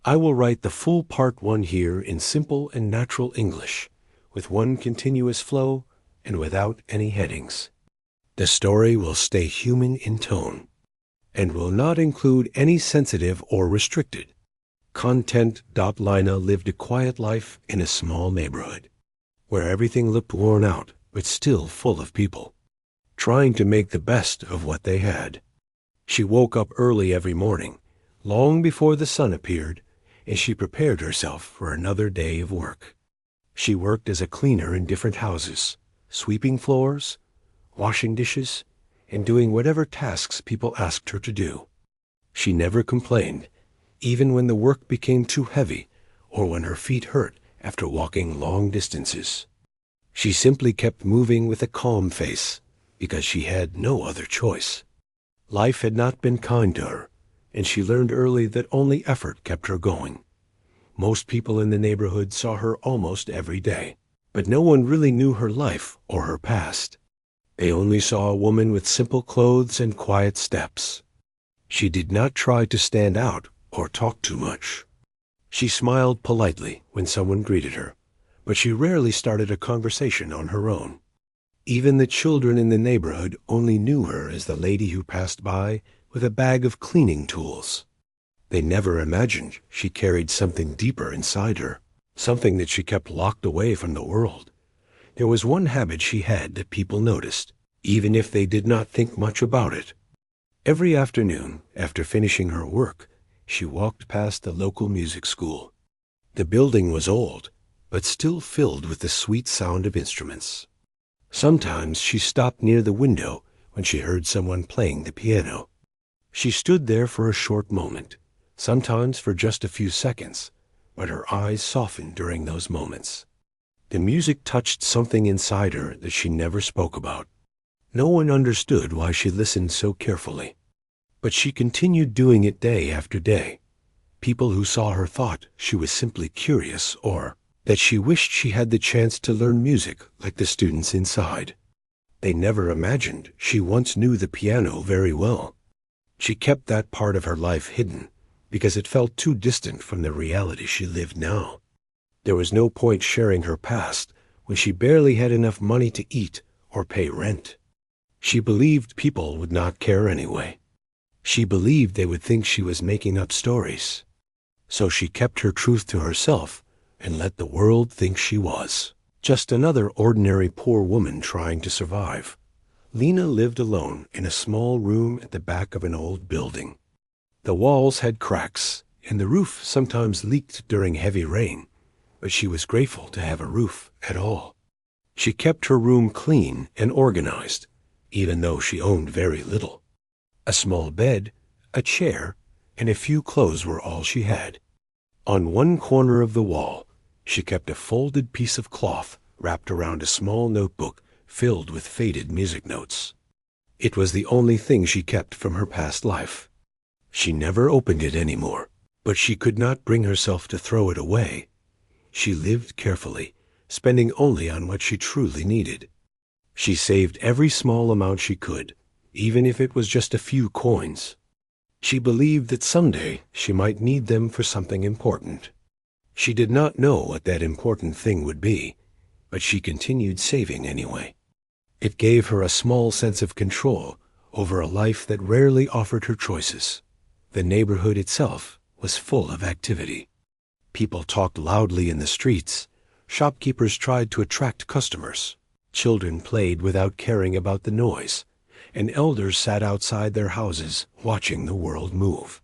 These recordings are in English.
I will write the full part 1 here in simple and natural English, with one continuous flow and without any headings. The story will stay human in tone and will not include any sensitive or restricted content. Lina lived a quiet life in a small neighborhood where everything looked worn out but still full of people trying to make the best of what they had. She woke up early every morning, long before the sun appeared, and she prepared herself for another day of work. She worked as a cleaner in different houses, sweeping floors, washing dishes, and doing whatever tasks people asked her to do. She never complained, even when the work became too heavy or when her feet hurt after walking long distances. She simply kept moving with a calm face because she had no other choice. Life had not been kind to her, and she learned early that only effort kept her going. Most people in the neighborhood saw her almost every day, but no one really knew her life or her past. They only saw a woman with simple clothes and quiet steps. She did not try to stand out or talk too much. She smiled politely when someone greeted her, but she rarely started a conversation on her own. Even the children in the neighborhood only knew her as the lady who passed by with a bag of cleaning tools. They never imagined she carried something deeper inside her, something that she kept locked away from the world. There was one habit she had that people noticed, even if they did not think much about it. Every afternoon, after finishing her work, she walked past the local music school. The building was old, but still filled with the sweet sound of instruments. Sometimes she stopped near the window when she heard someone playing the piano. She stood there for a short moment, sometimes for just a few seconds, but her eyes softened during those moments. The music touched something inside her that she never spoke about. No one understood why she listened so carefully, but she continued doing it day after day. People who saw her thought she was simply curious or that she wished she had the chance to learn music like the students inside. They never imagined she once knew the piano very well. She kept that part of her life hidden because it felt too distant from the reality she lived now. There was no point sharing her past when she barely had enough money to eat or pay rent. She believed people would not care anyway. She believed they would think she was making up stories. So she kept her truth to herself and let the world think she was just another ordinary poor woman trying to survive. Lina lived alone in a small room at the back of an old building. The walls had cracks, and the roof sometimes leaked during heavy rain, but she was grateful to have a roof at all. She kept her room clean and organized, even though she owned very little. A small bed, a chair, and a few clothes were all she had. On one corner of the wall, she kept a folded piece of cloth wrapped around a small notebook filled with faded music notes. It was the only thing she kept from her past life. She never opened it anymore, but she could not bring herself to throw it away. She lived carefully, spending only on what she truly needed. She saved every small amount she could, even if it was just a few coins. She believed that someday she might need them for something important. She did not know what that important thing would be, but she continued saving anyway. It gave her a small sense of control over a life that rarely offered her choices. The neighborhood itself was full of activity. People talked loudly in the streets. Shopkeepers tried to attract customers. Children played without caring about the noise, and elders sat outside their houses watching the world move.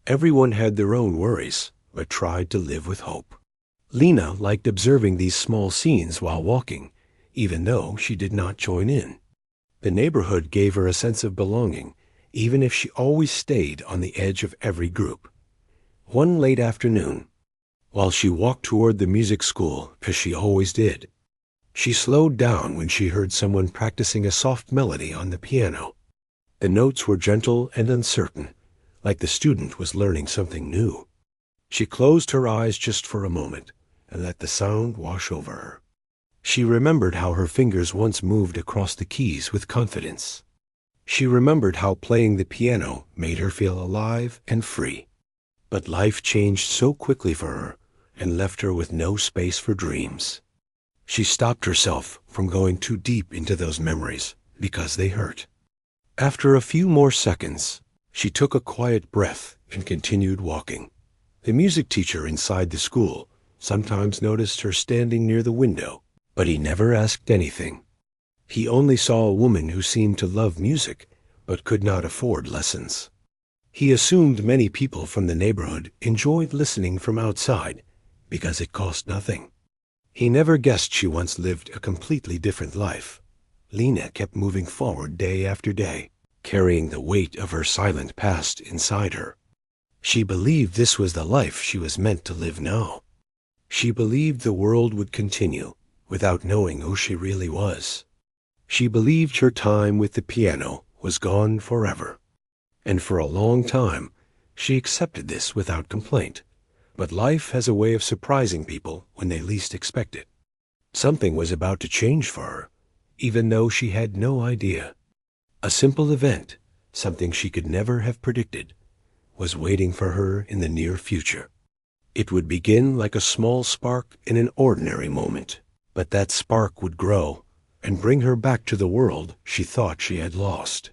Everyone had their own worries, but tried to live with hope. Lina liked observing these small scenes while walking, even though she did not join in. The neighborhood gave her a sense of belonging, even if she always stayed on the edge of every group. One late afternoon, while she walked toward the music school, as she always did, she slowed down when she heard someone practicing a soft melody on the piano. The notes were gentle and uncertain, like the student was learning something new. She closed her eyes just for a moment and let the sound wash over her. She remembered how her fingers once moved across the keys with confidence. She remembered how playing the piano made her feel alive and free. But life changed so quickly for her and left her with no space for dreams. She stopped herself from going too deep into those memories because they hurt. After a few more seconds, she took a quiet breath and continued walking. The music teacher inside the school sometimes noticed her standing near the window, but he never asked anything. He only saw a woman who seemed to love music but could not afford lessons. He assumed many people from the neighborhood enjoyed listening from outside because it cost nothing. He never guessed she once lived a completely different life. Lena kept moving forward day after day, carrying the weight of her silent past inside her. She believed this was the life she was meant to live now. She believed the world would continue without knowing who she really was. She believed her time with the piano was gone forever. And for a long time, she accepted this without complaint. But life has a way of surprising people when they least expect it. Something was about to change for her, even though she had no idea. A simple event, something she could never have predicted, was waiting for her in the near future. It would begin like a small spark in an ordinary moment, but that spark would grow and bring her back to the world she thought she had lost.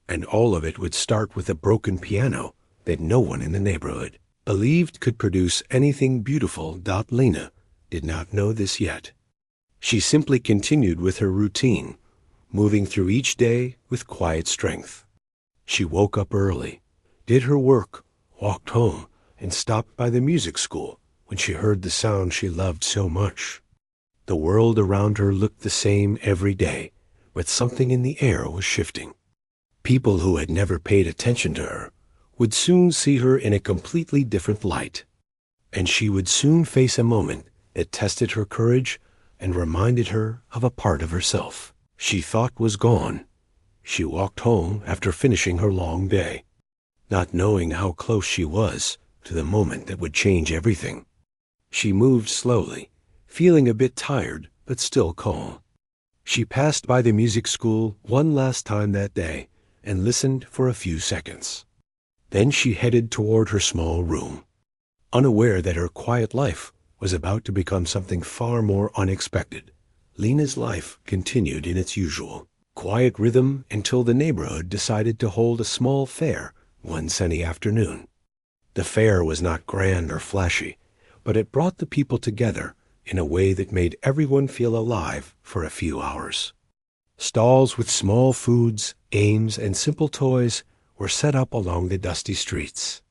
And all of it would start with a broken piano that no one in the neighborhood believed could produce anything beautiful. Lena did not know this yet. She simply continued with her routine, moving through each day with quiet strength. She woke up early, did her work, walked home, and stopped by the music school when she heard the sound she loved so much. The world around her looked the same every day, but something in the air was shifting. People who had never paid attention to her would soon see her in a completely different light, and she would soon face a moment that tested her courage and reminded her of a part of herself she thought was gone. She walked home after finishing her long day, not knowing how close she was to the moment that would change everything. She moved slowly, feeling a bit tired but still calm. She passed by the music school one last time that day and listened for a few seconds. Then she headed toward her small room, unaware that her quiet life was about to become something far more unexpected. Lena's life continued in its usual quiet rhythm until the neighborhood decided to hold a small fair one sunny afternoon. The fair was not grand or flashy, but it brought the people together in a way that made everyone feel alive for a few hours. Stalls with small foods, games, and simple toys were set up along the dusty streets.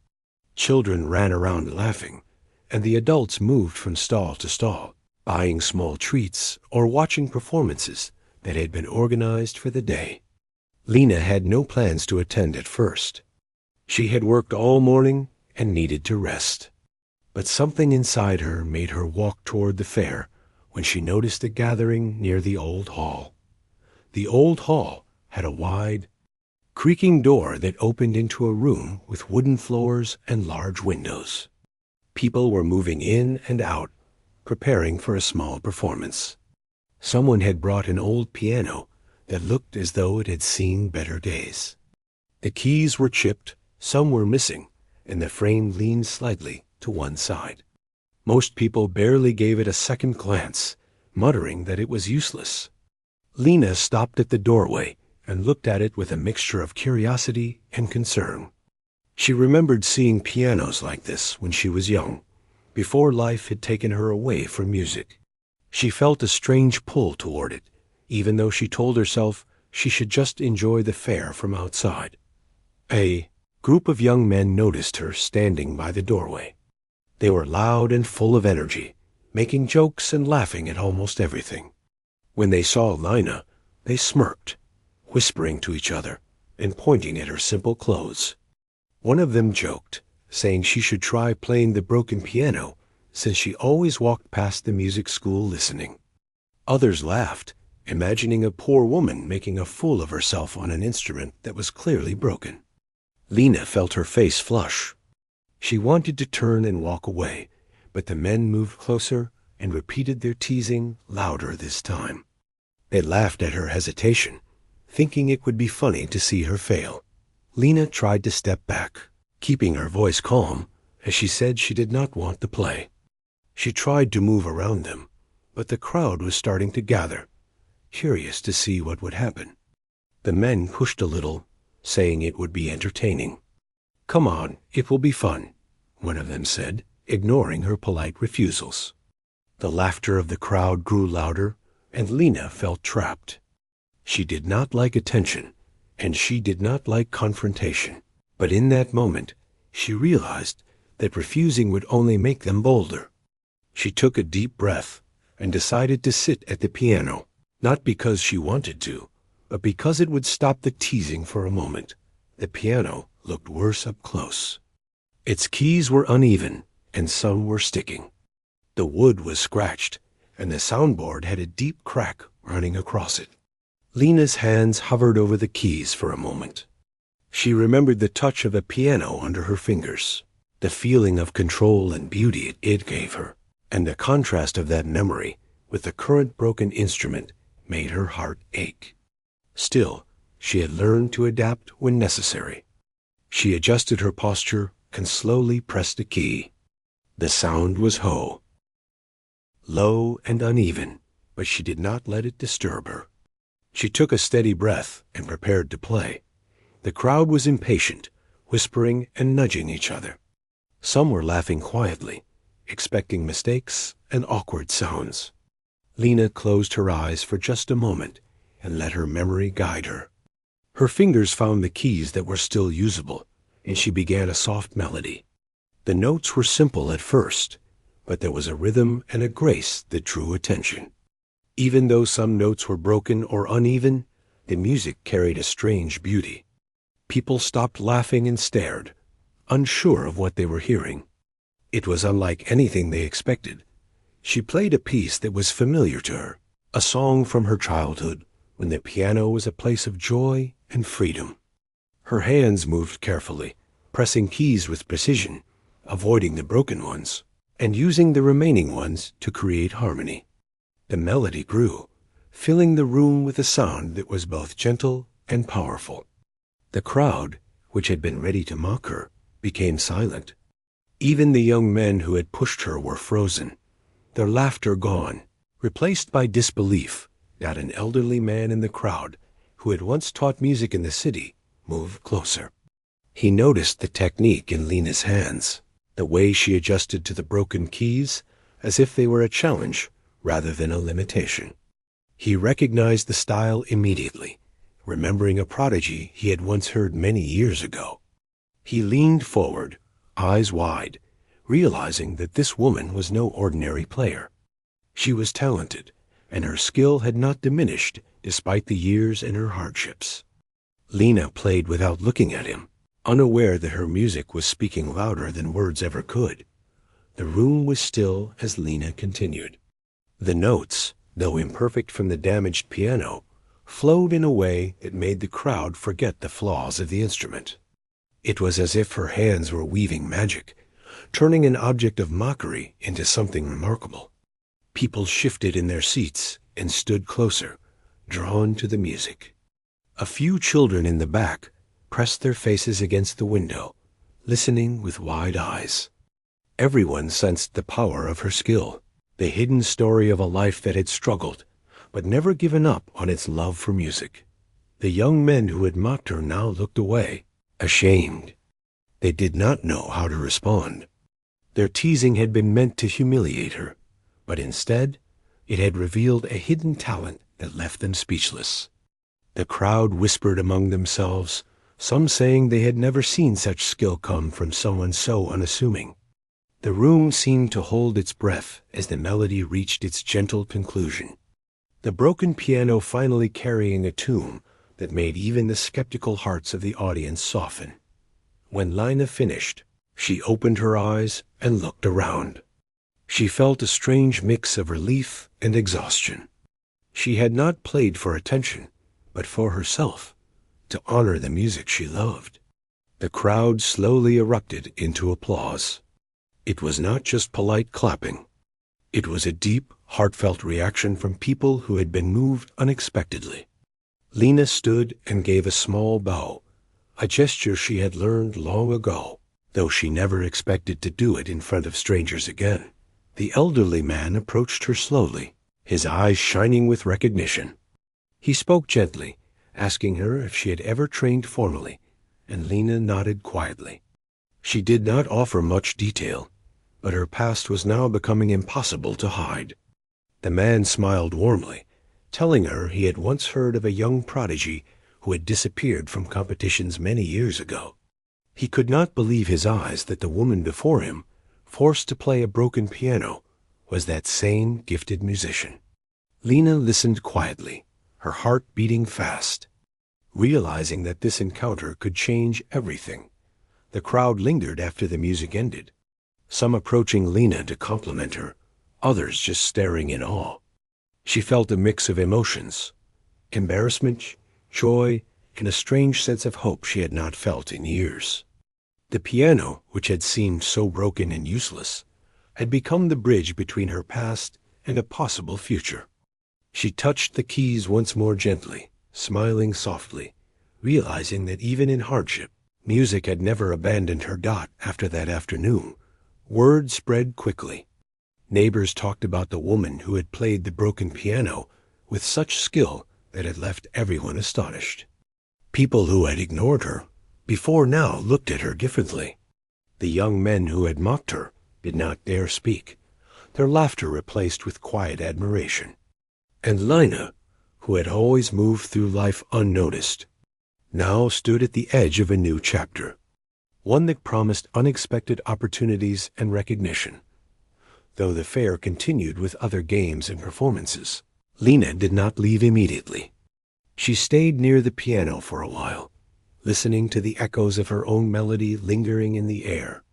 Children ran around laughing, and the adults moved from stall to stall, buying small treats or watching performances that had been organized for the day. Lena had no plans to attend at first. She had worked all morning and needed to rest. But something inside her made her walk toward the fair when she noticed a gathering near the old hall. The old hall had a wide, creaking door that opened into a room with wooden floors and large windows. People were moving in and out, preparing for a small performance. Someone had brought an old piano that looked as though it had seen better days. The keys were chipped, some were missing, and the frame leaned slightly to one side. Most people barely gave it a second glance, muttering that it was useless. Lena stopped at the doorway and looked at it with a mixture of curiosity and concern. She remembered seeing pianos like this when she was young, before life had taken her away from music. She felt a strange pull toward it, even though she told herself she should just enjoy the fair from outside. A group of young men noticed her standing by the doorway. They were loud and full of energy, making jokes and laughing at almost everything. When they saw Lena, they smirked, whispering to each other and pointing at her simple clothes. One of them joked, saying she should try playing the broken piano since she always walked past the music school listening. Others laughed, imagining a poor woman making a fool of herself on an instrument that was clearly broken. Lena felt her face flush. She wanted to turn and walk away, but the men moved closer and repeated their teasing louder this time. They laughed at her hesitation, thinking it would be funny to see her fail. Lena tried to step back, keeping her voice calm as she said she did not want to play. She tried to move around them, but the crowd was starting to gather, curious to see what would happen. The men pushed a little, saying it would be entertaining. "Come on, it will be fun," one of them said, ignoring her polite refusals. The laughter of the crowd grew louder, and Lena felt trapped. She did not like attention, and she did not like confrontation. But in that moment, she realized that refusing would only make them bolder. She took a deep breath and decided to sit at the piano, not because she wanted to, but because it would stop the teasing for a moment. The piano looked worse up close. Its keys were uneven, and some were sticking. The wood was scratched, and the soundboard had a deep crack running across it. Lena's hands hovered over the keys for a moment. She remembered the touch of a piano under her fingers, the feeling of control and beauty it gave her, and the contrast of that memory with the current broken instrument made her heart ache. Still, she had learned to adapt when necessary. She adjusted her posture and slowly pressed a key. The sound was Ho. Low and uneven, but she did not let it disturb her. She took a steady breath and prepared to play. The crowd was impatient, whispering and nudging each other. Some were laughing quietly, expecting mistakes and awkward sounds. Lena closed her eyes for just a moment and let her memory guide her. Her fingers found the keys that were still usable, and she began a soft melody. The notes were simple at first, but there was a rhythm and a grace that drew attention. Even though some notes were broken or uneven, the music carried a strange beauty. People stopped laughing and stared, unsure of what they were hearing. It was unlike anything they expected. She played a piece that was familiar to her, a song from her childhood, when the piano was a place of joy and freedom. Her hands moved carefully, pressing keys with precision, avoiding the broken ones, and using the remaining ones to create harmony. The melody grew, filling the room with a sound that was both gentle and powerful. The crowd, which had been ready to mock her, became silent. Even the young men who had pushed her were frozen, their laughter gone, replaced by disbelief that an elderly man in the crowd, who had once taught music in the city, moved closer. He noticed the technique in Lena's hands, the way she adjusted to the broken keys, as if they were a challenge rather than a limitation. He recognized the style immediately, remembering a prodigy he had once heard many years ago. He leaned forward, eyes wide, realizing that this woman was no ordinary player. She was talented, and her skill had not diminished despite the years and her hardships. Lena played without looking at him, unaware that her music was speaking louder than words ever could. The room was still as Lena continued. The notes, though imperfect from the damaged piano, flowed in a way that made the crowd forget the flaws of the instrument. It was as if her hands were weaving magic, turning an object of mockery into something remarkable. People shifted in their seats and stood closer, drawn to the music. A few children in the back pressed their faces against the window, listening with wide eyes. Everyone sensed the power of her skill, the hidden story of a life that had struggled, but never given up on its love for music. The young men who had mocked her now looked away, ashamed. They did not know how to respond. Their teasing had been meant to humiliate her, but instead, it had revealed a hidden talent that left them speechless. The crowd whispered among themselves, some saying they had never seen such skill come from someone so unassuming. The room seemed to hold its breath as the melody reached its gentle conclusion, the broken piano finally carrying a tune that made even the skeptical hearts of the audience soften. When Lena finished, she opened her eyes and looked around. She felt a strange mix of relief and exhaustion. She had not played for attention, but for herself, to honor the music she loved. The crowd slowly erupted into applause. It was not just polite clapping. It was a deep, heartfelt reaction from people who had been moved unexpectedly. Lena stood and gave a small bow, a gesture she had learned long ago. though she never expected to do it in front of strangers again. The elderly man approached her slowly, his eyes shining with recognition. He spoke gently, asking her if she had ever trained formally, and Lena nodded quietly. She did not offer much detail, but her past was now becoming impossible to hide. The man smiled warmly, telling her he had once heard of a young prodigy who had disappeared from competitions many years ago. He could not believe his eyes that the woman before him, forced to play a broken piano, was that same gifted musician. Lena listened quietly, her heart beating fast. Realizing that this encounter could change everything, the crowd lingered after the music ended, some approaching Lena to compliment her, others just staring in awe. She felt a mix of emotions, embarrassment, joy, and a strange sense of hope she had not felt in years. The piano, which had seemed so broken and useless, had become the bridge between her past and a possible future. She touched the keys once more gently, smiling softly, realizing that even in hardship, music had never abandoned her. After that afternoon, word spread quickly. Neighbors talked about the woman who had played the broken piano with such skill that it left everyone astonished. People who had ignored her before now looked at her differently. The young men who had mocked her did not dare speak, their laughter replaced with quiet admiration. And Lena, who had always moved through life unnoticed, now stood at the edge of a new chapter, one that promised unexpected opportunities and recognition. Though the fair continued with other games and performances, Lena did not leave immediately. She stayed near the piano for a while, listening to the echoes of her own melody lingering in the air.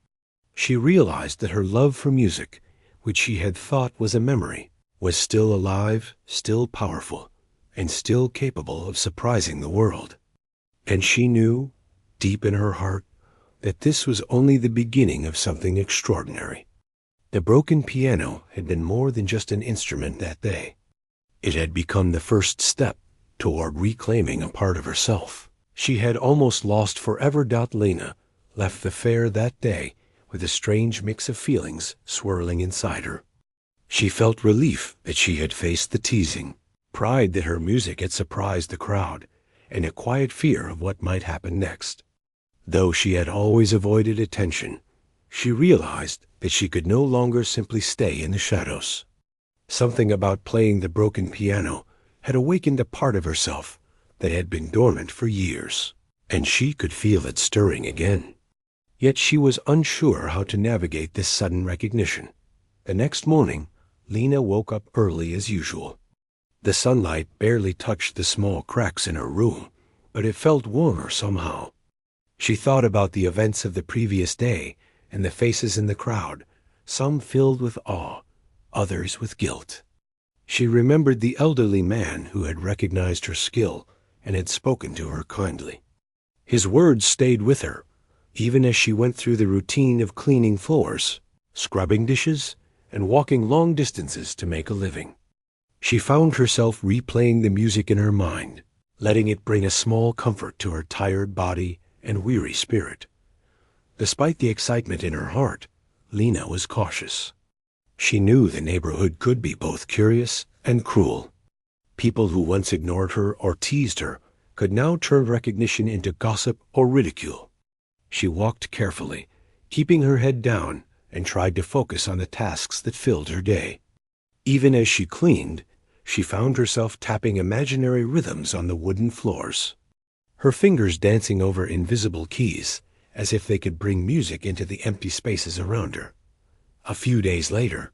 She realized that her love for music, which she had thought was a memory, was still alive, still powerful, and still capable of surprising the world. And she knew, deep in her heart, that this was only the beginning of something extraordinary. The broken piano had been more than just an instrument that day. It had become the first step toward reclaiming a part of herself. She had almost lost forever. Lena left the fair that day with a strange mix of feelings swirling inside her. She felt relief that she had faced the teasing, pride that her music had surprised the crowd, and a quiet fear of what might happen next. Though she had always avoided attention, she realized that she could no longer simply stay in the shadows. Something about playing the broken piano had awakened a part of herself that had been dormant for years, and she could feel it stirring again. Yet she was unsure how to navigate this sudden recognition. The next morning, Lena woke up early as usual. The sunlight barely touched the small cracks in her room, but it felt warmer somehow. She thought about the events of the previous day and the faces in the crowd, some filled with awe, others with guilt. She remembered the elderly man who had recognized her skill and had spoken to her kindly. His words stayed with her, even as she went through the routine of cleaning floors, scrubbing dishes, and walking long distances to make a living. She found herself replaying the music in her mind, letting it bring a small comfort to her tired body and weary spirit. Despite the excitement in her heart, Lena was cautious. She knew the neighborhood could be both curious and cruel. People who once ignored her or teased her could now turn recognition into gossip or ridicule. She walked carefully, keeping her head down, and tried to focus on the tasks that filled her day. Even as she cleaned, she found herself tapping imaginary rhythms on the wooden floors, her fingers dancing over invisible keys as if they could bring music into the empty spaces around her. A few days later,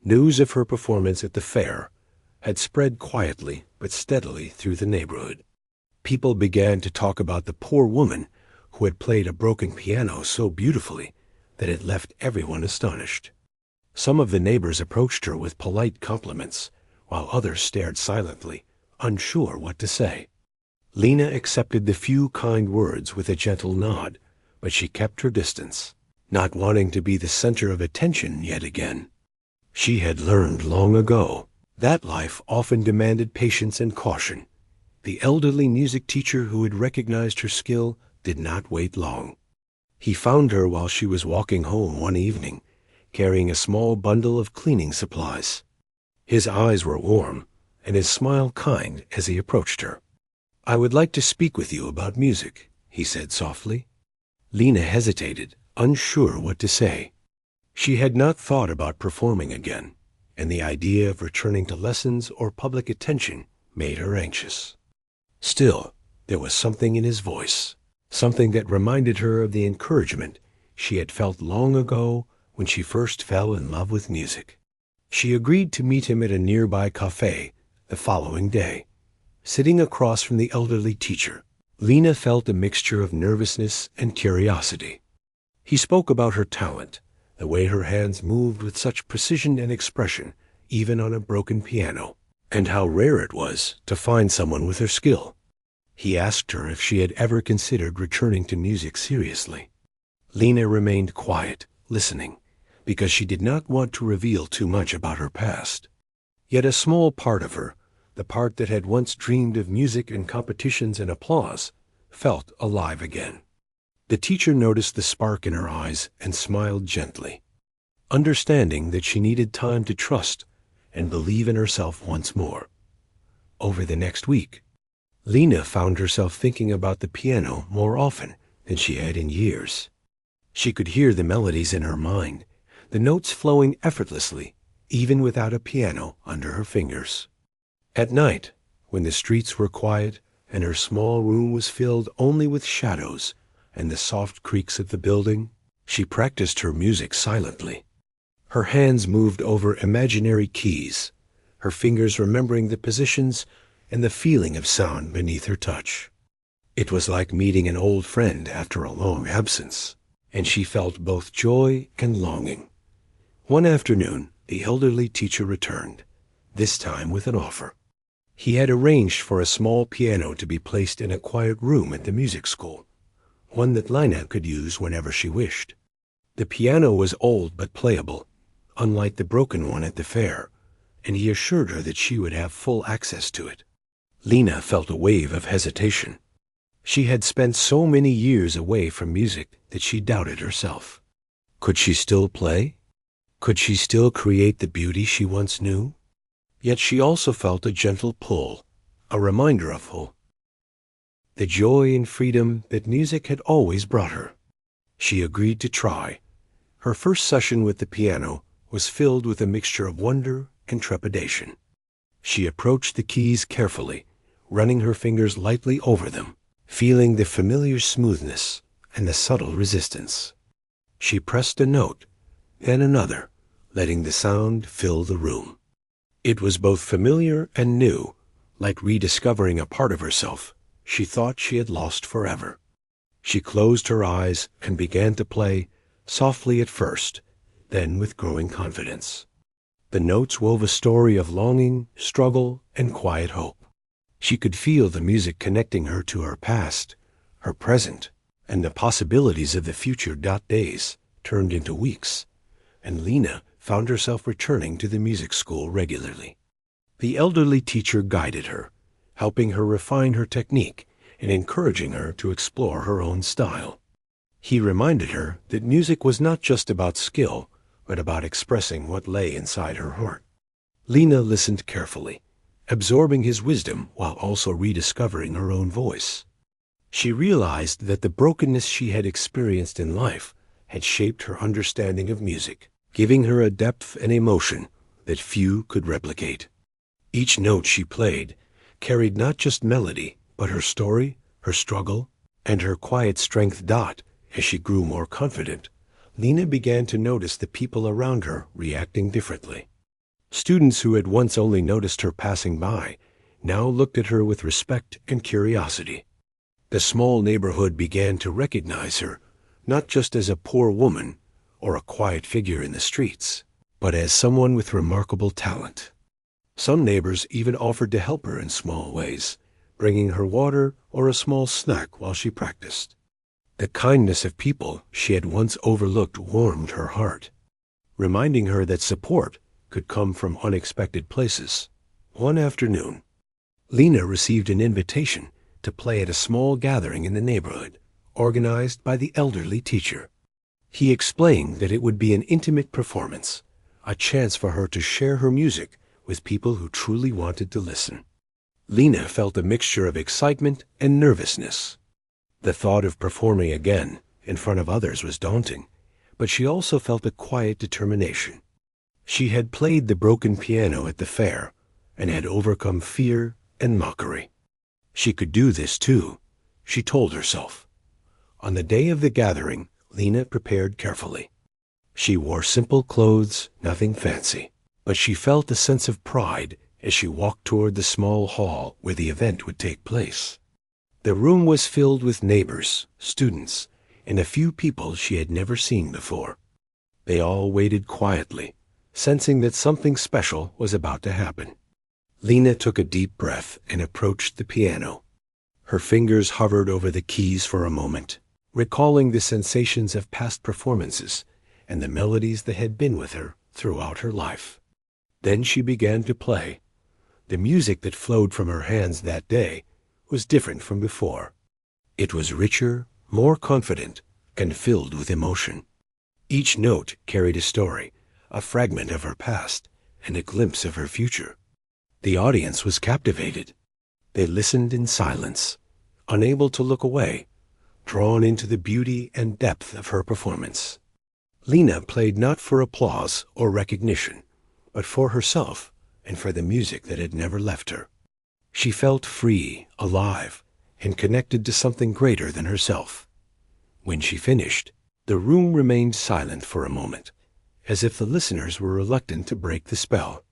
news of her performance at the fair had spread quietly but steadily through the neighborhood. People began to talk about the poor woman who had played a broken piano so beautifully that it left everyone astonished. Some of the neighbors approached her with polite compliments, while others stared silently, unsure what to say. Lena accepted the few kind words with a gentle nod, but she kept her distance, not wanting to be the center of attention yet again. She had learned long ago that life often demanded patience and caution. The elderly music teacher who had recognized her skill did not wait long. He found her while she was walking home one evening, carrying a small bundle of cleaning supplies. His eyes were warm, and his smile kind as he approached her. "I would like to speak with you about music," he said softly. Lena hesitated, unsure what to say. She had not thought about performing again, and the idea of returning to lessons or public attention made her anxious. Still, there was something in his voice, something that reminded her of the encouragement she had felt long ago when she first fell in love with music. She agreed to meet him at a nearby cafe the following day. Sitting across from the elderly teacher, Lena felt a mixture of nervousness and curiosity. He spoke about her talent, the way her hands moved with such precision and expression, even on a broken piano, and how rare it was to find someone with her skill. He asked her if she had ever considered returning to music seriously. Lena remained quiet, listening, because she did not want to reveal too much about her past. Yet a small part of her, the part that had once dreamed of music and competitions and applause, felt alive again. The teacher noticed the spark in her eyes and smiled gently, understanding that she needed time to trust and believe in herself once more. Over the next week, Lena found herself thinking about the piano more often than she had in years. She could hear the melodies in her mind, the notes flowing effortlessly, even without a piano under her fingers. At night, when the streets were quiet and her small room was filled only with shadows and the soft creaks of the building, she practiced her music silently. Her hands moved over imaginary keys, her fingers remembering the positions and the feeling of sound beneath her touch. It was like meeting an old friend after a long absence, and she felt both joy and longing. One afternoon, the elderly teacher returned, this time with an offer. He had arranged for a small piano to be placed in a quiet room at the music school, one that Lena could use whenever she wished. The piano was old but playable, unlike the broken one at the fair, and he assured her that she would have full access to it. Lena felt a wave of hesitation. She had spent so many years away from music that she doubted herself. Could she still play? Could she still create the beauty she once knew? Yet she also felt a gentle pull, a reminder of hope, the joy and freedom that music had always brought her. She agreed to try. Her first session with the piano was filled with a mixture of wonder and trepidation. She approached the keys carefully, running her fingers lightly over them, feeling the familiar smoothness and the subtle resistance. She pressed a note, then another, letting the sound fill the room. It was both familiar and new, like rediscovering a part of herself she thought she had lost forever. She closed her eyes and began to play, softly at first, then with growing confidence. The notes wove a story of longing, struggle, and quiet hope. She could feel the music connecting her to her past, her present, and the possibilities of the future. Days turned into weeks, and Lena found herself returning to the music school regularly. The elderly teacher guided her, helping her refine her technique and encouraging her to explore her own style. He reminded her that music was not just about skill, but about expressing what lay inside her heart. Lena listened carefully, absorbing his wisdom while also rediscovering her own voice. She realized that the brokenness she had experienced in life had shaped her understanding of music, giving her a depth and emotion that few could replicate. Each note she played carried not just melody, but her story, her struggle, and her quiet strength. As she grew more confident, Lena began to notice the people around her reacting differently. Students who had once only noticed her passing by now looked at her with respect and curiosity. The small neighborhood began to recognize her, not just as a poor woman or a quiet figure in the streets, but as someone with remarkable talent. Some neighbors even offered to help her in small ways, bringing her water or a small snack while she practiced. The kindness of people she had once overlooked warmed her heart, reminding her that support could come from unexpected places. One afternoon, Lena received an invitation to play at a small gathering in the neighborhood, organized by the elderly teacher. He explained that it would be an intimate performance, a chance for her to share her music with people who truly wanted to listen. Lena felt a mixture of excitement and nervousness. The thought of performing again in front of others was daunting, but she also felt a quiet determination. She had played the broken piano at the fair and had overcome fear and mockery. She could do this too, she told herself. On the day of the gathering, Lena prepared carefully. She wore simple clothes, nothing fancy, but she felt a sense of pride as she walked toward the small hall where the event would take place. The room was filled with neighbors, students, and a few people she had never seen before. They all waited quietly, sensing that something special was about to happen. Lena took a deep breath and approached the piano. Her fingers hovered over the keys for a moment, recalling the sensations of past performances and the melodies that had been with her throughout her life. Then she began to play. The music that flowed from her hands that day was different from before. It was richer, more confident, and filled with emotion. Each note carried a story, a fragment of her past, and a glimpse of her future. The audience was captivated. They listened in silence, unable to look away, drawn into the beauty and depth of her performance. Lena played not for applause or recognition, but for herself and for the music that had never left her. She felt free, alive, and connected to something greater than herself. When she finished, the room remained silent for a moment, as if the listeners were reluctant to break the spell.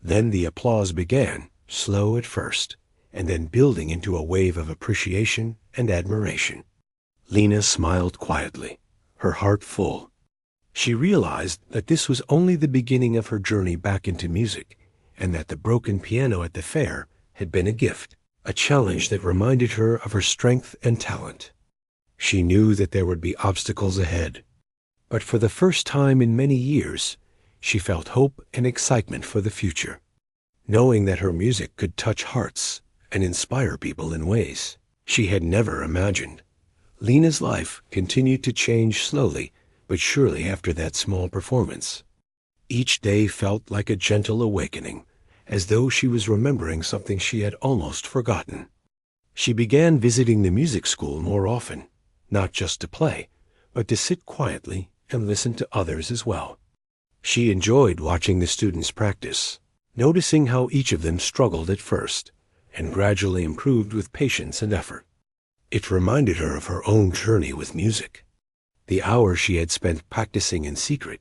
Then the applause began, slow at first, and then building into a wave of appreciation and admiration. Lena smiled quietly, her heart full. She realized that this was only the beginning of her journey back into music, and that the broken piano at the fair had been a gift, a challenge that reminded her of her strength and talent. She knew that there would be obstacles ahead, but for the first time in many years, she felt hope and excitement for the future, knowing that her music could touch hearts and inspire people in ways she had never imagined. Lena's life continued to change slowly but surely after that small performance. Each day felt like a gentle awakening, as though she was remembering something she had almost forgotten. She began visiting the music school more often, not just to play, but to sit quietly and listen to others as well. She enjoyed watching the students practice, noticing how each of them struggled at first and gradually improved with patience and effort. It reminded her of her own journey with music, the hours she had spent practicing in secret,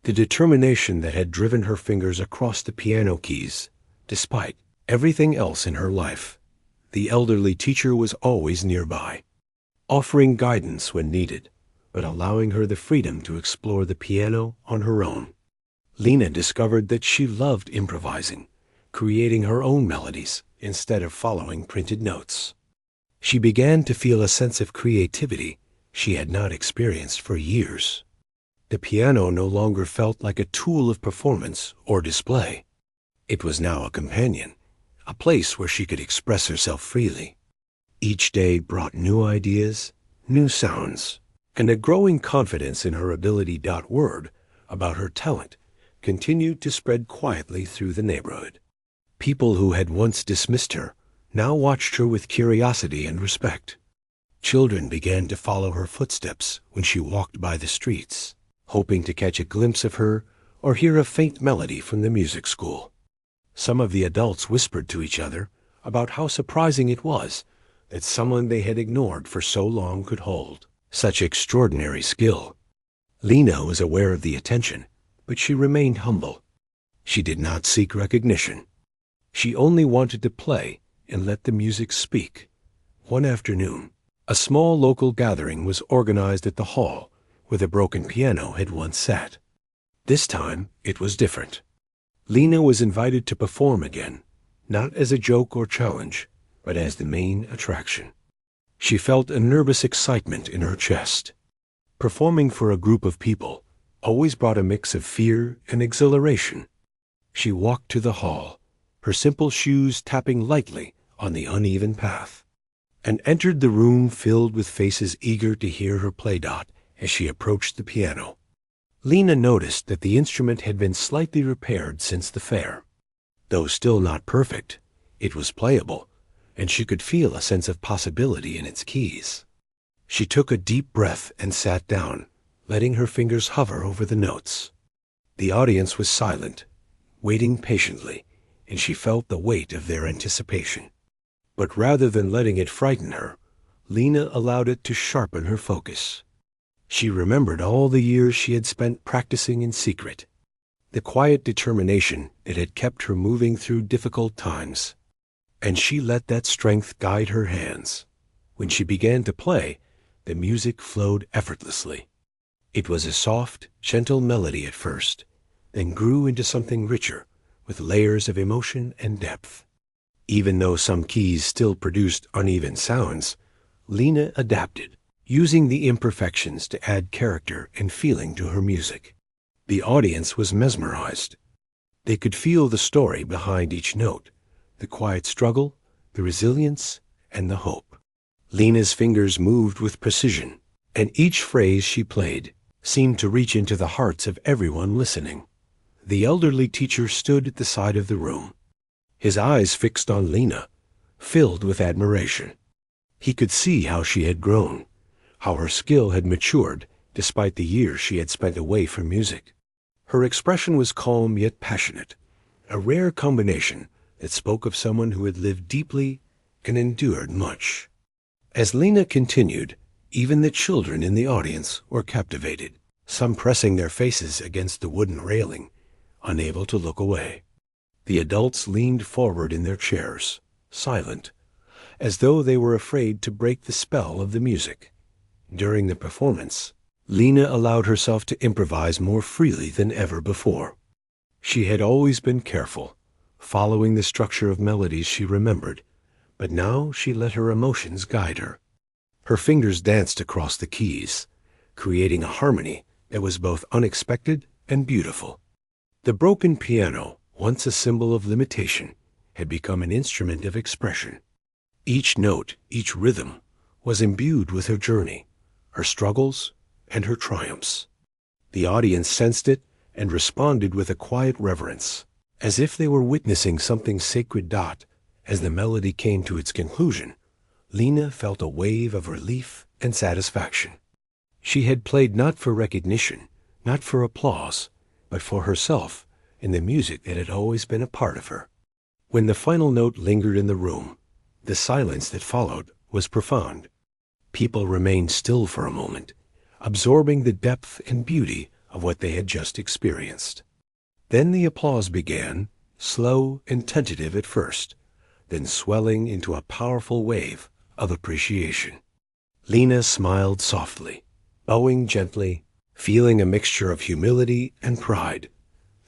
the determination that had driven her fingers across the piano keys, despite everything else in her life. The elderly teacher was always nearby, offering guidance when needed, but allowing her the freedom to explore the piano on her own. Lena discovered that she loved improvising, creating her own melodies instead of following printed notes. She began to feel a sense of creativity she had not experienced for years. The piano no longer felt like a tool of performance or display. It was now a companion, a place where she could express herself freely. Each day brought new ideas, new sounds, and a growing confidence in her ability. Word about her talent continued to spread quietly through the neighborhood. People who had once dismissed her now watched her with curiosity and respect. Children began to follow her footsteps when she walked by the streets, hoping to catch a glimpse of her or hear a faint melody from the music school. Some of the adults whispered to each other about how surprising it was that someone they had ignored for so long could hold such extraordinary skill. Lena was aware of the attention, but she remained humble. She did not seek recognition. She only wanted to play and let the music speak. One afternoon, a small local gathering was organized at the hall where the broken piano had once sat. This time, it was different. Lena was invited to perform again, not as a joke or challenge, but as the main attraction. She felt a nervous excitement in her chest. Performing for a group of people always brought a mix of fear and exhilaration. She walked to the hall, her simple shoes tapping lightly on the uneven path. and entered the room filled with faces eager to hear her play. As she approached the piano, Lena noticed that the instrument had been slightly repaired since the fair. Though still not perfect, it was playable, and she could feel a sense of possibility in its keys. She took a deep breath and sat down, letting her fingers hover over the notes. The audience was silent, waiting patiently, and she felt the weight of their anticipation. But rather than letting it frighten her, Lena allowed it to sharpen her focus. She remembered all the years she had spent practicing in secret, the quiet determination that had kept her moving through difficult times. And she let that strength guide her hands. When she began to play, the music flowed effortlessly. It was a soft, gentle melody at first, then grew into something richer, with layers of emotion and depth. Even though some keys still produced uneven sounds, Lena adapted, using the imperfections to add character and feeling to her music. The audience was mesmerized. They could feel the story behind each note, the quiet struggle, the resilience, and the hope. Lena's fingers moved with precision, and each phrase she played seemed to reach into the hearts of everyone listening. The elderly teacher stood at the side of the room, his eyes fixed on Lena, filled with admiration. He could see how she had grown, how her skill had matured despite the years she had spent away from music. Her expression was calm yet passionate, a rare combination that spoke of someone who had lived deeply and endured much. As Lena continued, even the children in the audience were captivated, some pressing their faces against the wooden railing, unable to look away. The adults leaned forward in their chairs, silent, as though they were afraid to break the spell of the music. During the performance, Lena allowed herself to improvise more freely than ever before. She had always been careful, following the structure of melodies she remembered, but now she let her emotions guide her. Her fingers danced across the keys, creating a harmony that was both unexpected and beautiful. The broken piano, once a symbol of limitation, had become an instrument of expression. Each note, each rhythm, was imbued with her journey, her struggles, and her triumphs. The audience sensed it and responded with a quiet reverence, as if they were witnessing something sacred. As the melody came to its conclusion, Lena felt a wave of relief and satisfaction. She had played not for recognition, not for applause, but for herself and the music that had always been a part of her. When the final note lingered in the room, the silence that followed was profound. People remained still for a moment, absorbing the depth and beauty of what they had just experienced. Then the applause began, slow and tentative at first, then swelling into a powerful wave of appreciation. Lena smiled softly, bowing gently, feeling a mixture of humility and pride.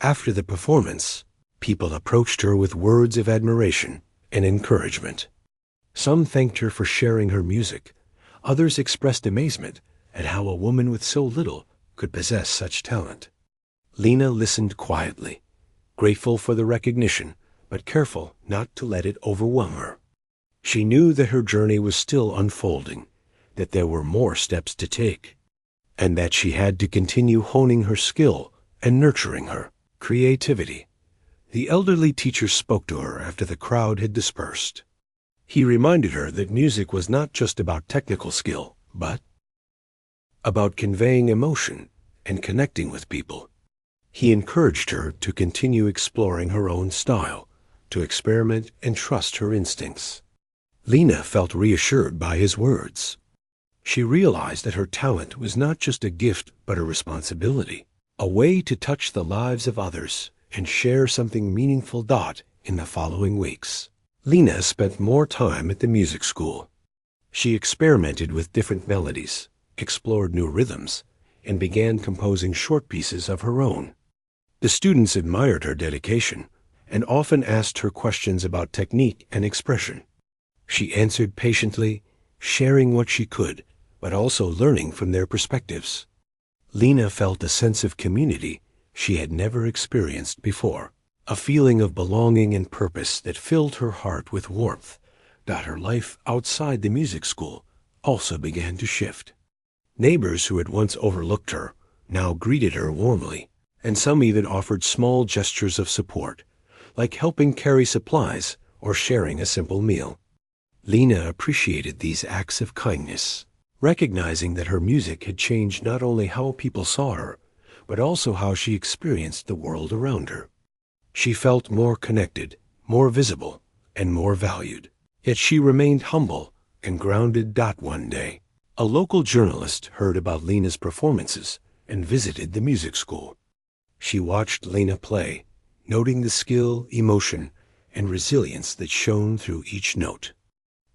After the performance, people approached her with words of admiration and encouragement. Some thanked her for sharing her music. Others expressed amazement at how a woman with so little could possess such talent. Lena listened quietly, grateful for the recognition, but careful not to let it overwhelm her. She knew that her journey was still unfolding, that there were more steps to take, and that she had to continue honing her skill and nurturing her creativity. The elderly teacher spoke to her after the crowd had dispersed. He reminded her that music was not just about technical skill, but about conveying emotion and connecting with people. He encouraged her to continue exploring her own style, to experiment and trust her instincts. Lena felt reassured by his words. She realized that her talent was not just a gift but a responsibility, a way to touch the lives of others and share something meaningful. In the following weeks, Lena spent more time at the music school. She experimented with different melodies, explored new rhythms, and began composing short pieces of her own. The students admired her dedication and often asked her questions about technique and expression. She answered patiently, sharing what she could, but also learning from their perspectives. Lena felt a sense of community she had never experienced before, a feeling of belonging and purpose that filled her heart with warmth, Her life outside the music school also began to shift. Neighbors who had once overlooked her now greeted her warmly, and some even offered small gestures of support, like helping carry supplies or sharing a simple meal. Lena appreciated these acts of kindness, recognizing that her music had changed not only how people saw her, but also how she experienced the world around her. She felt more connected, more visible, and more valued. Yet she remained humble and grounded. One day, a local journalist heard about Lena's performances and visited the music school. She watched Lena play, noting the skill, emotion, and resilience that shone through each note.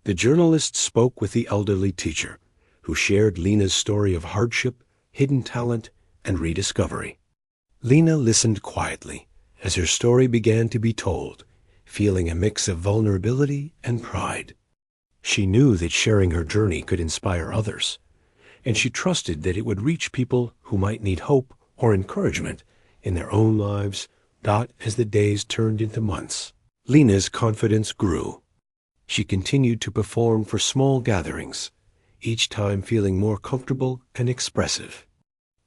The journalist spoke with the elderly teacher, who shared Lena's story of hardship, hidden talent, and rediscovery. Lena listened quietly as her story began to be told, feeling a mix of vulnerability and pride. She knew that sharing her journey could inspire others, and she trusted that it would reach people who might need hope or encouragement in their own lives. As the days turned into months, Lena's confidence grew. She continued to perform for small gatherings, each time feeling more comfortable and expressive.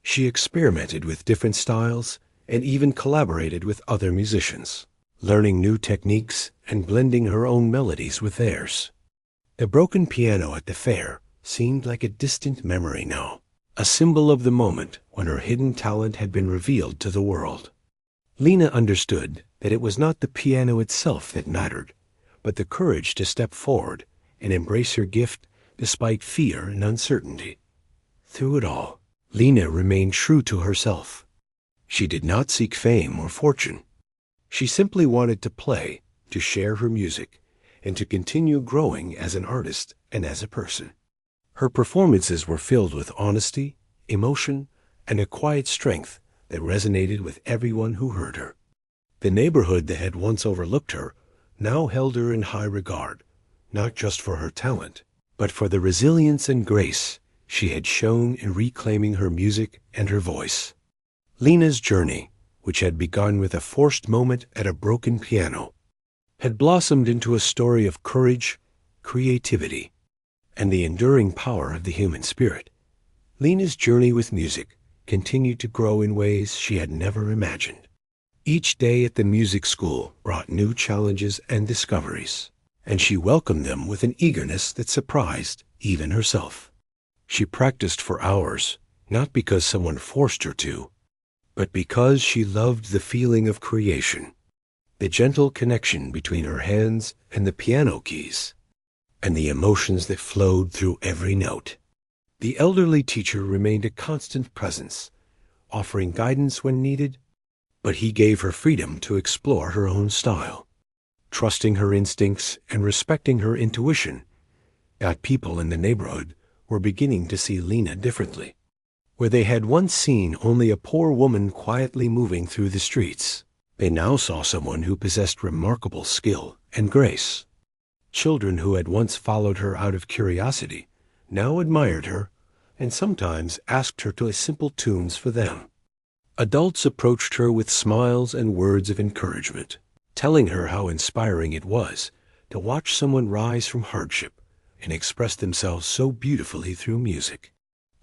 She experimented with different styles and even collaborated with other musicians, learning new techniques and blending her own melodies with theirs. The broken piano at the fair seemed like a distant memory now, a symbol of the moment when her hidden talent had been revealed to the world. Lena understood that it was not the piano itself that mattered, but the courage to step forward and embrace her gift despite fear and uncertainty. Through it all, Lena remained true to herself. She did not seek fame or fortune. She simply wanted to play, to share her music, and to continue growing as an artist and as a person. Her performances were filled with honesty, emotion, and a quiet strength that resonated with everyone who heard her. The neighborhood that had once overlooked her now held her in high regard, not just for her talent, but for the resilience and grace she had shown in reclaiming her music and her voice. Lena's journey, which had begun with a forced moment at a broken piano, had blossomed into a story of courage, creativity, and the enduring power of the human spirit. Lena's journey with music continued to grow in ways she had never imagined. Each day at the music school brought new challenges and discoveries, and she welcomed them with an eagerness that surprised even herself. She practiced for hours, not because someone forced her to, but because she loved the feeling of creation, the gentle connection between her hands and the piano keys, and the emotions that flowed through every note. The elderly teacher remained a constant presence, offering guidance when needed, but he gave her freedom to explore her own style, trusting her instincts and respecting her intuition. People in the neighborhood were beginning to see Lena differently. Where they had once seen only a poor woman quietly moving through the streets, they now saw someone who possessed remarkable skill and grace. Children who had once followed her out of curiosity now admired her and sometimes asked her to play simple tunes for them. Adults approached her with smiles and words of encouragement, telling her how inspiring it was to watch someone rise from hardship and express themselves so beautifully through music.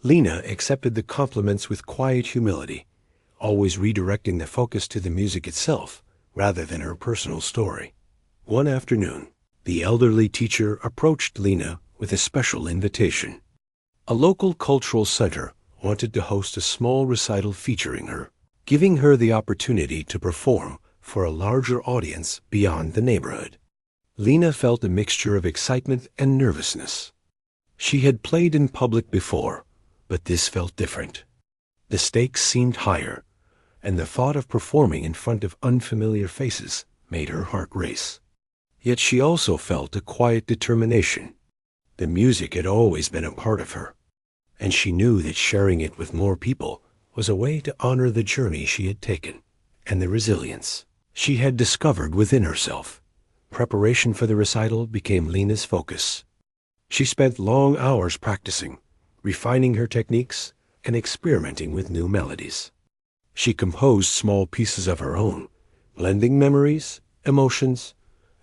Lena accepted the compliments with quiet humility, always redirecting the focus to the music itself rather than her personal story. One afternoon, the elderly teacher approached Lena with a special invitation. A local cultural center wanted to host a small recital featuring her, giving her the opportunity to perform for a larger audience beyond the neighborhood. Lena felt a mixture of excitement and nervousness. She had played in public before, but this felt different. The stakes seemed higher, and the thought of performing in front of unfamiliar faces made her heart race. Yet she also felt a quiet determination. The music had always been a part of her, and she knew that sharing it with more people was a way to honor the journey she had taken and the resilience she had discovered within herself. Preparation for the recital became Lena's focus. She spent long hours practicing, refining her techniques, and experimenting with new melodies. She composed small pieces of her own, blending memories, emotions,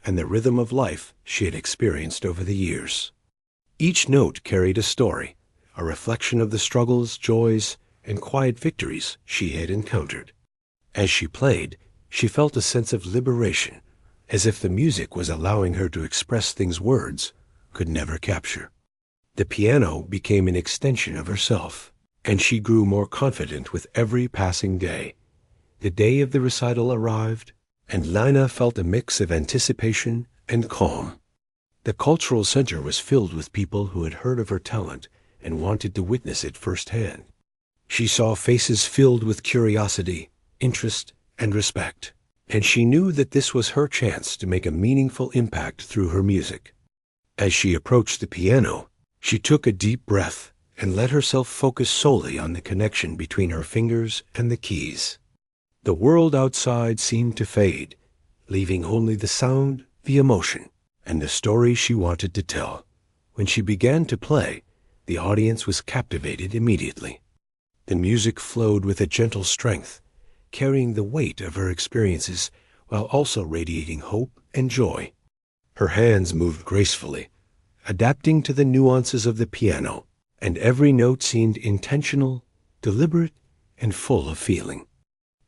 and the rhythm of life she had experienced over the years. Each note carried a story, a reflection of the struggles, joys, and quiet victories she had encountered. As she played, she felt a sense of liberation, as if the music was allowing her to express things words could never capture. The piano became an extension of herself, and she grew more confident with every passing day. The day of the recital arrived, and Lina felt a mix of anticipation and calm. The cultural center was filled with people who had heard of her talent and wanted to witness it firsthand. She saw faces filled with curiosity, interest, and respect, and she knew that this was her chance to make a meaningful impact through her music. As she approached the piano, she took a deep breath and let herself focus solely on the connection between her fingers and the keys. The world outside seemed to fade, leaving only the sound, the emotion, and the story she wanted to tell. When she began to play, the audience was captivated immediately. The music flowed with a gentle strength, carrying the weight of her experiences while also radiating hope and joy. Her hands moved gracefully, adapting to the nuances of the piano, and every note seemed intentional, deliberate, and full of feeling.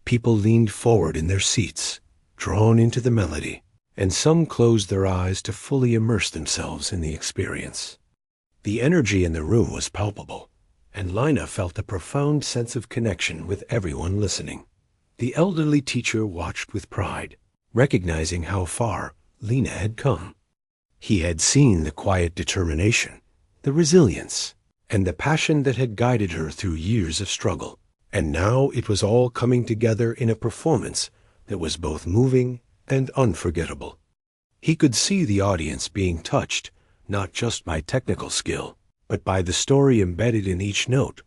People leaned forward in their seats, drawn into the melody, and some closed their eyes to fully immerse themselves in the experience. The energy in the room was palpable, and Lina felt a profound sense of connection with everyone listening. The elderly teacher watched with pride, recognizing how far Lina had come. He had seen the quiet determination, the resilience, and the passion that had guided her through years of struggle. And now it was all coming together in a performance that was both moving and unforgettable. He could see the audience being touched, not just by technical skill, but by the story embedded in each note,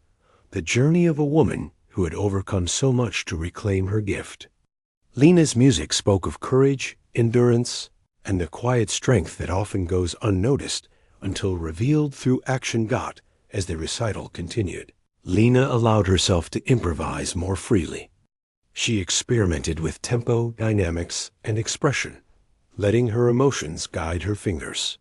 the journey of a woman who had overcome so much to reclaim her gift. Lina's music spoke of courage, endurance, and the quiet strength that often goes unnoticed until revealed through action. As the recital continued, Lina allowed herself to improvise more freely. She experimented with tempo, dynamics, and expression, letting her emotions guide her fingers.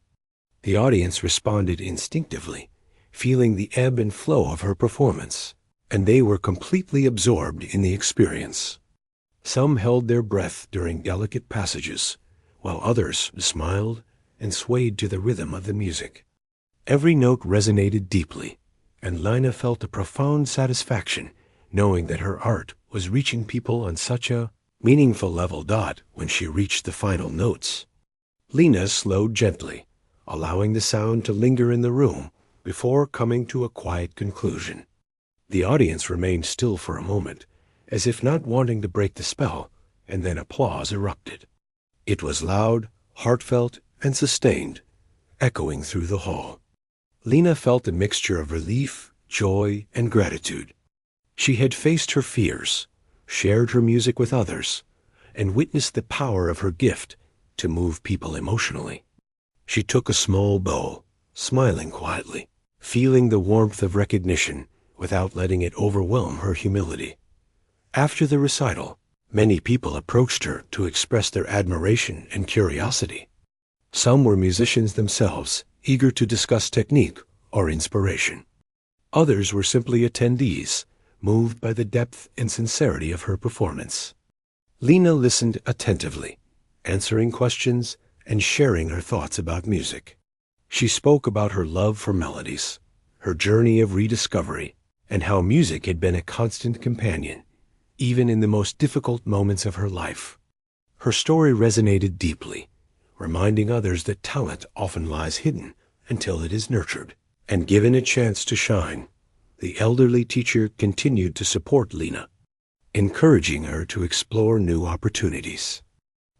The audience responded instinctively, feeling the ebb and flow of her performance, and they were completely absorbed in the experience. Some held their breath during delicate passages, while others smiled and swayed to the rhythm of the music. Every note resonated deeply, and Lina felt a profound satisfaction knowing that her art was reaching people on such a meaningful level. When she reached the final notes, Lina slowed gently, allowing the sound to linger in the room before coming to a quiet conclusion. The audience remained still for a moment, as if not wanting to break the spell, and then applause erupted. It was loud, heartfelt, and sustained, echoing through the hall. Lina felt a mixture of relief, joy, and gratitude. She had faced her fears, shared her music with others, and witnessed the power of her gift to move people emotionally. She took a small bow, smiling quietly, feeling the warmth of recognition without letting it overwhelm her humility. After the recital, many people approached her to express their admiration and curiosity. Some were musicians themselves, eager to discuss technique or inspiration. Others were simply attendees, moved by the depth and sincerity of her performance. Lina listened attentively, answering questions and sharing her thoughts about music. She spoke about her love for melodies, her journey of rediscovery, and how music had been a constant companion, even in the most difficult moments of her life. Her story resonated deeply, reminding others that talent often lies hidden until it is nurtured and given a chance to shine. The elderly teacher continued to support Lina, encouraging her to explore new opportunities.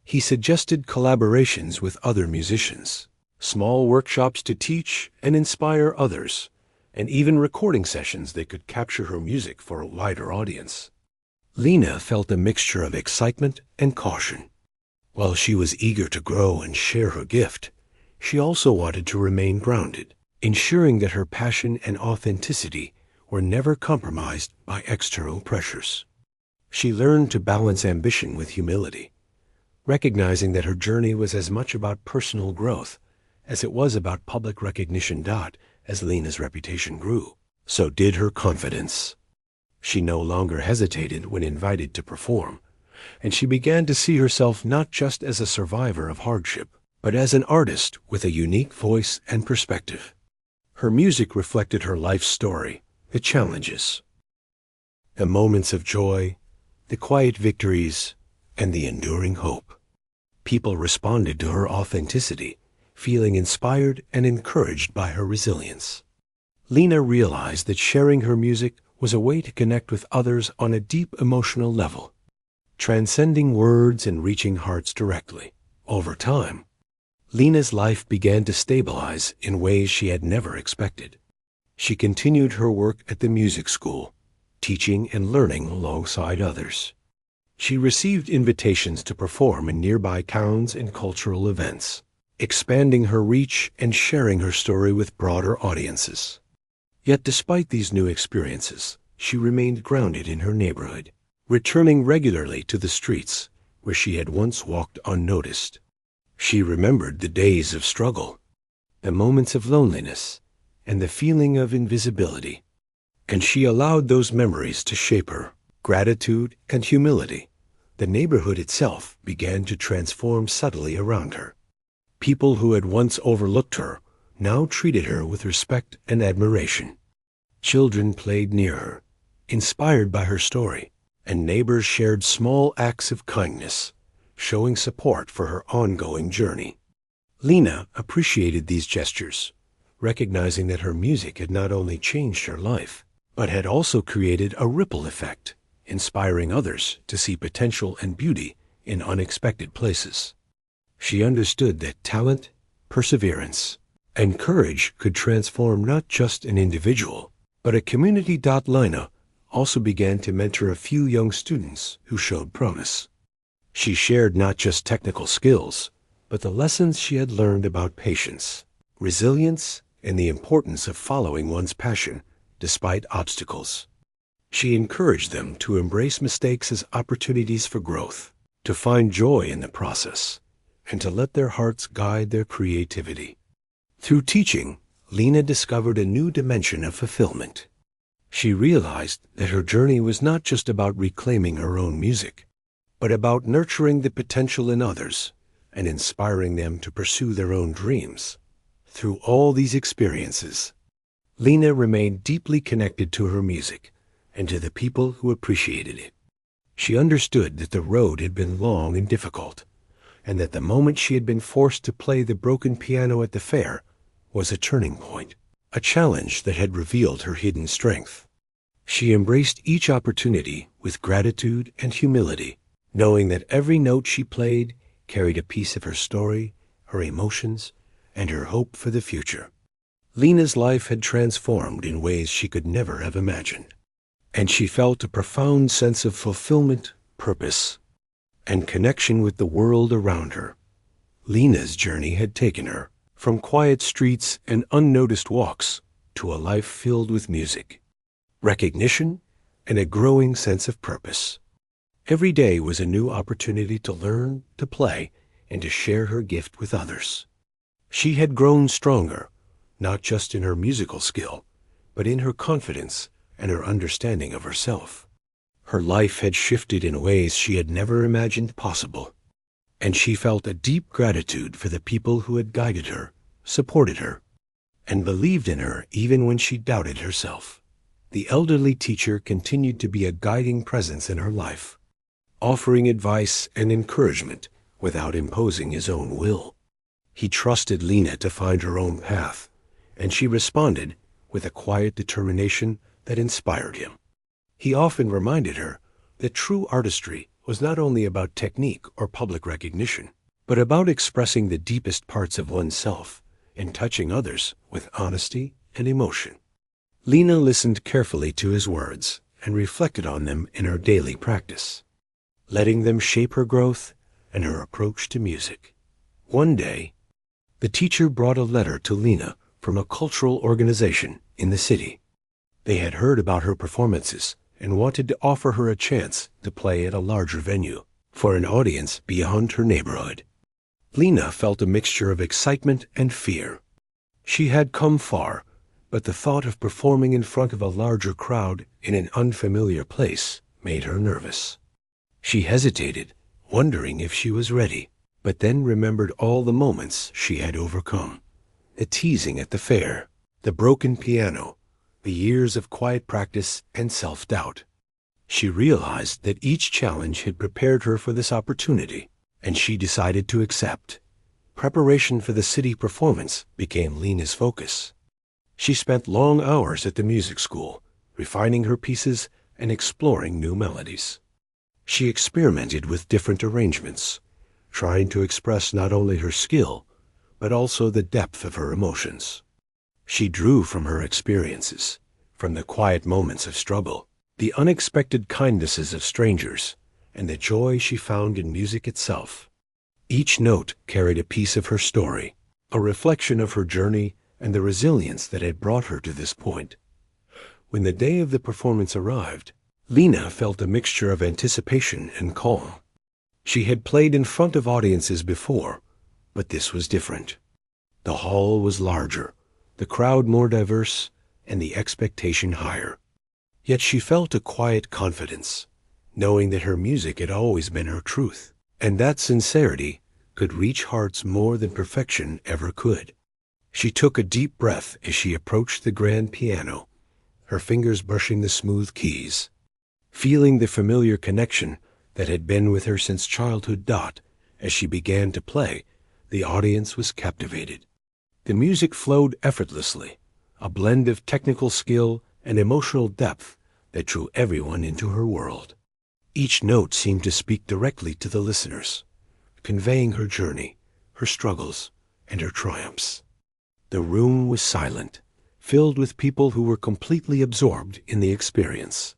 He suggested collaborations with other musicians, small workshops to teach and inspire others, and even recording sessions that could capture her music for a wider audience. Lina felt a mixture of excitement and caution. While she was eager to grow and share her gift, she also wanted to remain grounded, ensuring that her passion and authenticity were never compromised by external pressures. She learned to balance ambition with humility, recognizing that her journey was as much about personal growth as it was about public recognition. As Lena's reputation grew, so did her confidence. She no longer hesitated when invited to perform, and she began to see herself not just as a survivor of hardship, but as an artist with a unique voice and perspective. Her music reflected her life story, the challenges, the moments of joy, the quiet victories, and the enduring hope. People responded to her authenticity, feeling inspired and encouraged by her resilience. Lena realized that sharing her music was a way to connect with others on a deep emotional level, transcending words and reaching hearts directly. Over time, Lena's life began to stabilize in ways she had never expected. She continued her work at the music school, teaching and learning alongside others. She received invitations to perform in nearby towns and cultural events, expanding her reach and sharing her story with broader audiences. Yet despite these new experiences, she remained grounded in her neighborhood, returning regularly to the streets where she had once walked unnoticed. She remembered the days of struggle, the moments of loneliness, and the feeling of invisibility, and she allowed those memories to shape her. Gratitude and humility. The neighborhood itself began to transform subtly around her. People who had once overlooked her now treated her with respect and admiration. Children played near her, inspired by her story, and neighbors shared small acts of kindness, showing support for her ongoing journey. Lena appreciated these gestures, recognizing that her music had not only changed her life, but had also created a ripple effect, inspiring others to see potential and beauty in unexpected places. She understood that talent, perseverance, and courage could transform not just an individual, but a community. Lena also began to mentor a few young students who showed promise. She shared not just technical skills, but the lessons she had learned about patience, resilience, and the importance of following one's passion despite obstacles. She encouraged them to embrace mistakes as opportunities for growth, to find joy in the process, and to let their hearts guide their creativity. Through teaching, Lena discovered a new dimension of fulfillment. She realized that her journey was not just about reclaiming her own music, but about nurturing the potential in others and inspiring them to pursue their own dreams. Through all these experiences, Lena remained deeply connected to her music and to the people who appreciated it. She understood that the road had been long and difficult, and that the moment she had been forced to play the broken piano at the fair was a turning point, a challenge that had revealed her hidden strength. She embraced each opportunity with gratitude and humility, knowing that every note she played carried a piece of her story, her emotions, and her hope for the future. Lena's life had transformed in ways she could never have imagined, and she felt a profound sense of fulfillment, purpose, and connection with the world around her. Lena's journey had taken her from quiet streets and unnoticed walks to a life filled with music, recognition, and a growing sense of purpose. Every day was a new opportunity to learn, to play, and to share her gift with others. She had grown stronger, not just in her musical skill, but in her confidence and her understanding of herself. Her life had shifted in ways she had never imagined possible, and she felt a deep gratitude for the people who had guided her, supported her, and believed in her even when she doubted herself. The elderly teacher continued to be a guiding presence in her life, offering advice and encouragement without imposing his own will. He trusted Lena to find her own path, and she responded with a quiet determination that inspired him. He often reminded her that true artistry was not only about technique or public recognition, but about expressing the deepest parts of oneself and touching others with honesty and emotion. Lena listened carefully to his words and reflected on them in her daily practice, letting them shape her growth and her approach to music. One day, the teacher brought a letter to Lena from a cultural organization in the city. They had heard about her performances and wanted to offer her a chance to play at a larger venue. for an audience beyond her neighborhood. Lena felt a mixture of excitement and fear. She had come far, but the thought of performing in front of a larger crowd in an unfamiliar place made her nervous. She hesitated, wondering if she was ready, but then remembered all the moments she had overcome. The teasing at the fair, the broken piano, the years of quiet practice and self-doubt. She realized that each challenge had prepared her for this opportunity, and she decided to accept. Preparation for the city performance became Lena's focus. She spent long hours at the music school, refining her pieces and exploring new melodies. She experimented with different arrangements, trying to express not only her skill, but also the depth of her emotions. She drew from her experiences, from the quiet moments of struggle, the unexpected kindnesses of strangers, and the joy she found in music itself. Each note carried a piece of her story, a reflection of her journey and the resilience that had brought her to this point. When the day of the performance arrived, Lena felt a mixture of anticipation and calm. She had played in front of audiences before, but this was different. The hall was larger, the crowd more diverse, and the expectation higher. Yet she felt a quiet confidence, knowing that her music had always been her truth, and that sincerity could reach hearts more than perfection ever could. She took a deep breath as she approached the grand piano, her fingers brushing the smooth keys. Feeling the familiar connection that had been with her since childhood as she began to play, the audience was captivated. The music flowed effortlessly, a blend of technical skill and emotional depth that drew everyone into her world. Each note seemed to speak directly to the listeners, conveying her journey, her struggles, and her triumphs. The room was silent, filled with people who were completely absorbed in the experience.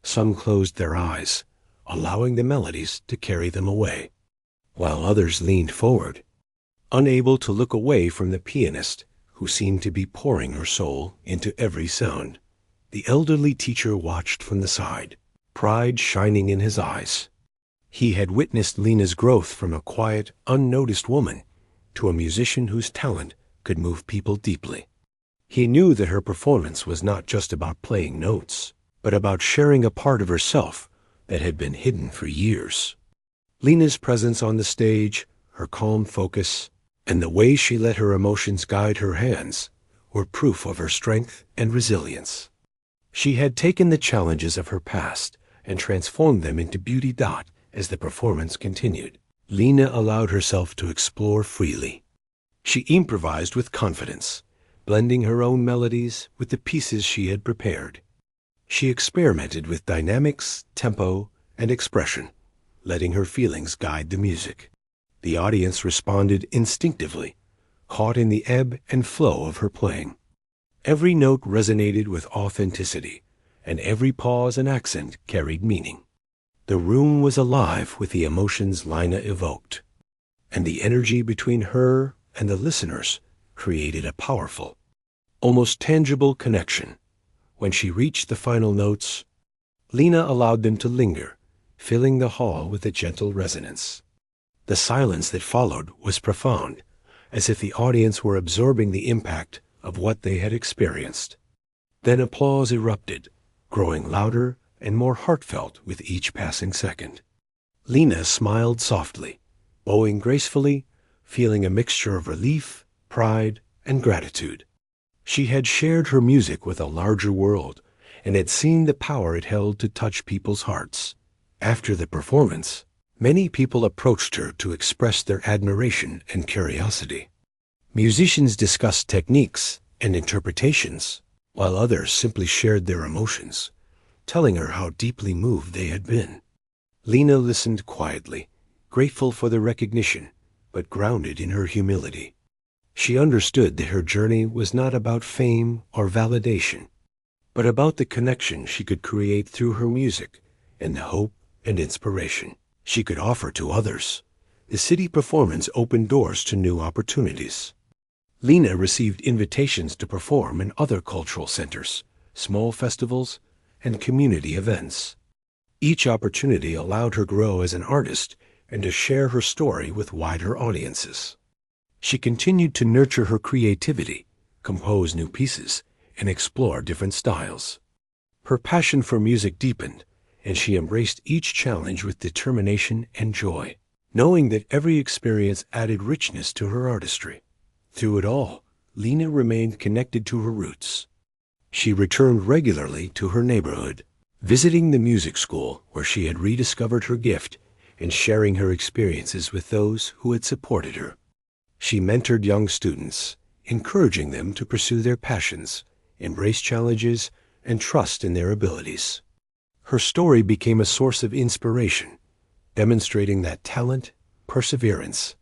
Some closed their eyes, allowing the melodies to carry them away, while others leaned forward, unable to look away from the pianist who seemed to be pouring her soul into every sound. The elderly teacher watched from the side, pride shining in his eyes. He had witnessed Lena's growth from a quiet, unnoticed woman to a musician whose talent could move people deeply. He knew that her performance was not just about playing notes, but about sharing a part of herself that had been hidden for years. Lena's presence on the stage, her calm focus, and the way she let her emotions guide her hands were proof of her strength and resilience. She had taken the challenges of her past and transformed them into beauty. As the performance continued, Lena allowed herself to explore freely. She improvised with confidence, blending her own melodies with the pieces she had prepared. She experimented with dynamics, tempo, and expression, letting her feelings guide the music. The audience responded instinctively, caught in the ebb and flow of her playing. Every note resonated with authenticity, and every pause and accent carried meaning. The room was alive with the emotions Lena evoked, and the energy between her and the listeners created a powerful, almost tangible connection. When she reached the final notes, Lena allowed them to linger, filling the hall with a gentle resonance. The silence that followed was profound, as if the audience were absorbing the impact of what they had experienced. Then applause erupted, growing louder and more heartfelt with each passing second. Lena smiled softly, bowing gracefully, feeling a mixture of relief, pride, and gratitude. She had shared her music with a larger world and had seen the power it held to touch people's hearts. After the performance, many people approached her to express their admiration and curiosity. Musicians discussed techniques and interpretations, while others simply shared their emotions, telling her how deeply moved they had been. Lena listened quietly, grateful for the recognition, but grounded in her humility. She understood that her journey was not about fame or validation, but about the connection she could create through her music and the hope and inspiration she could offer to others. The city performance opened doors to new opportunities. Lena received invitations to perform in other cultural centers, small festivals, and community events. Each opportunity allowed her grow as an artist and to share her story with wider audiences. She continued to nurture her creativity, compose new pieces, and explore different styles. Her passion for music deepened, and she embraced each challenge with determination and joy, knowing that every experience added richness to her artistry. Through it all, Lena remained connected to her roots. She returned regularly to her neighborhood, visiting the music school where she had rediscovered her gift and sharing her experiences with those who had supported her. She mentored young students, encouraging them to pursue their passions, embrace challenges, and trust in their abilities. Her story became a source of inspiration, demonstrating that talent, perseverance,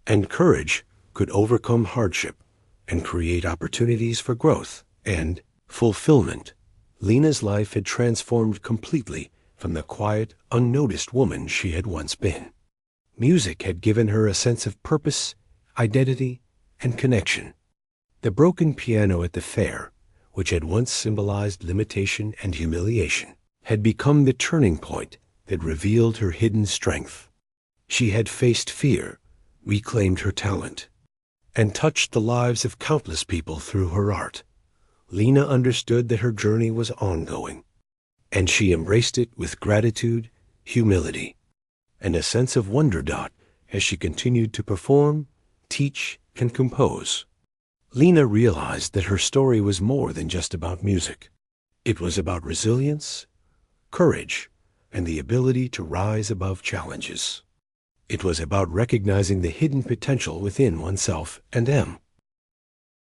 and courage could overcome hardship and create opportunities for growth and fulfillment. Lena's life had transformed completely from the quiet, unnoticed woman she had once been. Music had given her a sense of purpose, identity, and connection. The broken piano at the fair, which had once symbolized limitation and humiliation, had become the turning point that revealed her hidden strength. She had faced fear, reclaimed her talent, and touched the lives of countless people through her art. Lena understood that her journey was ongoing, and she embraced it with gratitude, humility, and a sense of wonder as she continued to perform, teach, and compose. Lena realized that her story was more than just about music. It was about resilience, courage, and the ability to rise above challenges. It was about recognizing the hidden potential within oneself and them.